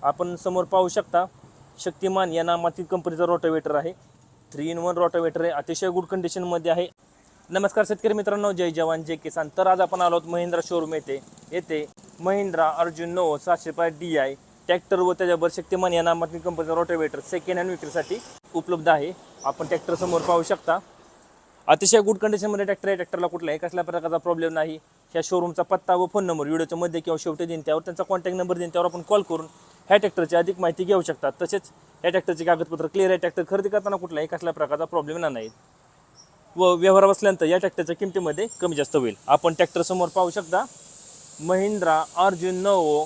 आपण समोर पाहू शकता शक्तिमान या नामातील कंपनीचा रोटावेटर आहे. 3-in-1 रोटावेटर आहे. अतिशय गुड कंडिशनमध्ये आहे. नमस्कार शेतकरी मित्रांनो, जय जवान जय किसान. तर आज आपण आलो आहोत महिंद्रा शोरूम येथे महिंद्रा अर्जुन 9 705 DI ट्रॅक्टर व त्याच्यावर शक्तिमान या नामातील कंपनीचा रोटावेटर सेकंड हँड विक्रीसाठी उपलब्ध आहे. आपण ट्रॅक्टर समोर पाहू शकता. अतिशय गुड कंडिशनमध्ये ट्रॅक्टर आहे. ट्रॅक्टरला कुठलाही कसल्या प्रकारचा प्रॉब्लेम नाही. ह्या शोरूमचा पत्ता व फोन नंबर व्हिडिओच्या मध्ये किंवा शेवटी देईन, त्यावर त्यांचा कॉन्टॅक्ट नंबर देईन, त्यावर आपण कॉल करून ह्या ट्रॅक्टरची अधिक माहिती घेऊ शकता. तसेच ह्या ट्रॅक्टरचे कागदपत्र क्लिअर आहे. ट्रॅक्टर खरेदी करताना कुठलाही कसल्या प्रकारचा प्रॉब्लेम नाही व व्यवहार बसल्यानंतर या ट्रॅक्टरच्या किमतीमध्ये कमी जास्त होईल. आपण ट्रॅक्टर समोर पाहू शकता महिंद्रा अर्जुन 9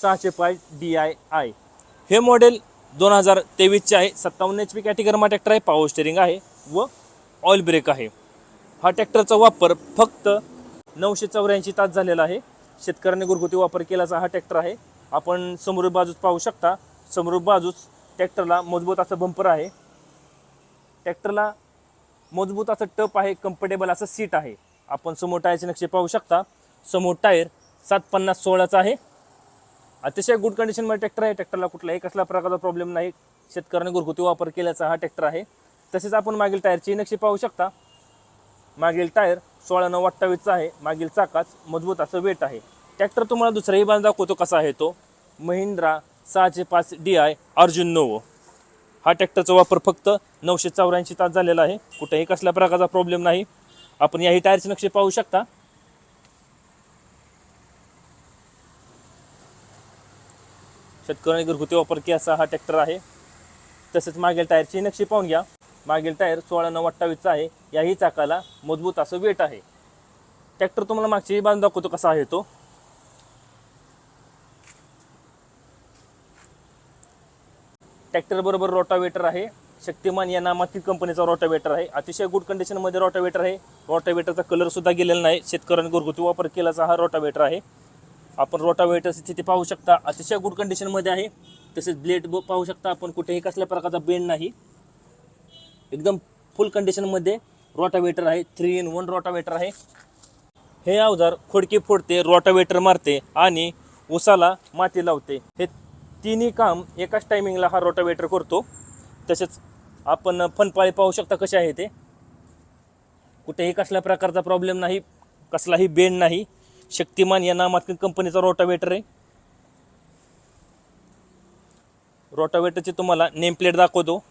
605 DI. हे मॉडेल 2023चे आहे. 57 HP कॅटेगरीमा ट्रॅक्टर आहे. पॉवर स्टेरिंग आहे व ऑइल ब्रेक आहे. हा ट्रॅक्टरचा वापर फक्त 984 तास झालेला आहे. शेतकऱ्यांनी घरगुती वापर केल्याचा हा ट्रॅक्टर आहे. आपण समोर बाजूस पाहू शकता. समोर बाजूस ट्रॅक्टरला मजबूत असं बंपर आहे. ट्रॅक्टरला मजबूत असं टप आहे. कम्फर्टेबल असं सीट आहे. आपण समोर टायरचे नक्षे पाहू शकता. समोर टायर 750/16चा आहे. अतिशय गुड कंडिशनमध्ये ट्रॅक्टर आहे. ट्रॅक्टरला कुठलाही कसला प्रकारचा प्रॉब्लेम नाही. शेतकऱ्यांनी घरगुती वापर केल्याचा हा ट्रॅक्टर आहे. तसेच आपण मागील टायरची नक्षी पाहू शकता. मागील टायर 16/9/28चा आहे. मागील चाकाच मजबूत असं वेट आहे. ट्रॅक्टर तुम्हाला दुसराही बांध दाखवतो कसा आहे तो. महिंद्रा 605 DI अर्जुन 9. हा ट्रॅक्टरचा वापर फक्त 984 तास झालेला आहे. कुठेही कसल्या प्रकारचा प्रॉब्लेम नाही. आपण याही टायरचे नक्षे पाहू शकता. शेतकऱ्यांनी घरगुती वापर केल्याचा हा ट्रॅक्टर आहे. तसेच मागील टायरची नक्षी पाहून घ्या. मागील टायर 16/9/28चा आहे. याही चाकाला मजबूत असं वेट आहे. ट्रॅक्टर तुम्हाला मागची बांध दाखवतो कसा आहे तो. ट्रॅक्टर बरोबर रोटावेटर आहे. शक्तिमान या नामातील कंपनीचा रोटावेटर आहे. अतिशय गुड कंडिशनमध्ये रोटावेटर आहे. रोटावेटरचा कलर सुद्धा गेलेला नाही. शेतकऱ्यांनी घरगुती वापर केल्याचा हा रोटावेटर आहे. आपण रोटावेटरची स्थिती पाहू शकता. अतिशय गुड कंडिशनमध्ये आहे. तसेच ब्लेड पाहू शकता आपण. कुठेही कसल्या प्रकारचा बेंड नाही. एकदम फुल कंडिशनमध्ये रोटावेटर आहे. 3-in-1 रोटावेटर आहे. हे अवजार खोडकी फोडते, रोटावेटर मारते आणि उसाला माती लावते. हे तिन्ही काम एकाच टायमिंगला हा रोटावेटर करतो. तसेच आपण फनपाळी पाहू शकता कसे आहे ते. कुठेही कसल्या प्रकारचा प्रॉब्लेम नाही. कसलाही बेंड नाही. शक्तिमान या नामातील कंपनीचा रोटावेटर आहे. रोटावेटरची तुम्हाला नेम प्लेट दाखवतो.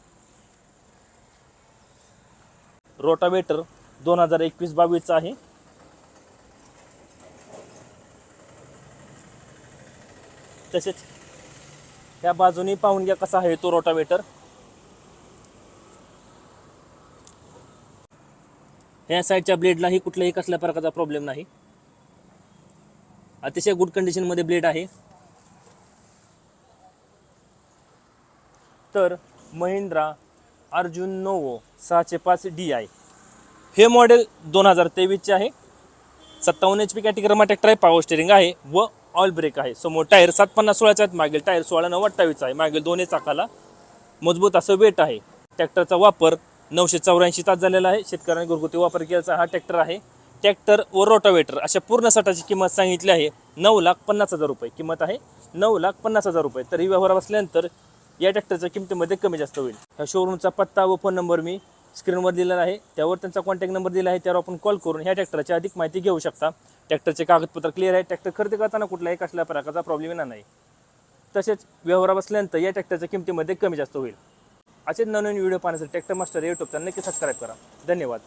रोटावेटर 2021-22चा आहे. तसेच या बाजूनी पाहून घ्या कसा आहे तो रोटावेटर. ह्या साईडच्या ब्लेडलाही कुठल्याही कसल्या प्रकारचा प्रॉब्लेम नाही. अतिशय गुड कंडिशनमध्ये ब्लेड आहे. तर महिंद्रा अर्जुन 9 605 DI हे मॉडेल 2023चे आहे. 57 HP कॅटेगरीमा ट्रॅक्टर आहे. पॉवर स्टेरिंग आहे व ऑइल ब्रेक आहे. समोर टायर 750/16चा आहेत. मागील टायर 16/9/28चा आहे. मागील दोन्ही चाकाला मजबूत असं वेट आहे. ट्रॅक्टरचा वापर 984 तास झालेला आहे. शेतकऱ्यांनी घरगुती वापर केल्याचा हा ट्रॅक्टर आहे. ट्रॅक्टर व रोटावेटर अशा पूर्ण सेटाची किंमत सांगितली आहे 9,50,000 रुपये. किंमत आहे 9,50,000 रुपये. तर ही व्यवहार असल्यानंतर या ट्रॅक्टरच्या किमतीमध्ये कमी जास्त होईल. ह्या शोरूमचा पत्ता व फोन नंबर मी स्क्रीनवर दिलेला आहे. त्यावर त्यांचा कॉन्टॅक्ट नंबर दिला आहे. त्यावर आपण कॉल करून ह्या ट्रॅक्टरची अधिक माहिती घेऊ शकता. ट्रॅक्टरचे कागदपत्र क्लिअर आहे. ट्रॅक्टर खरेदी करताना कुठलाही कसल्या प्रकारचा प्रॉब्लेम येणार नाही. तसेच व्यवहार बसल्यानंतर या ट्रॅक्टरच्या किमतीमध्ये कमी जास्त होईल. असेच नवीन व्हिडिओ पाहण्यासाठी ट्रॅक्टर मास्टर यूट्यूब चॅनल नक्की सबस्क्राईब करा. धन्यवाद.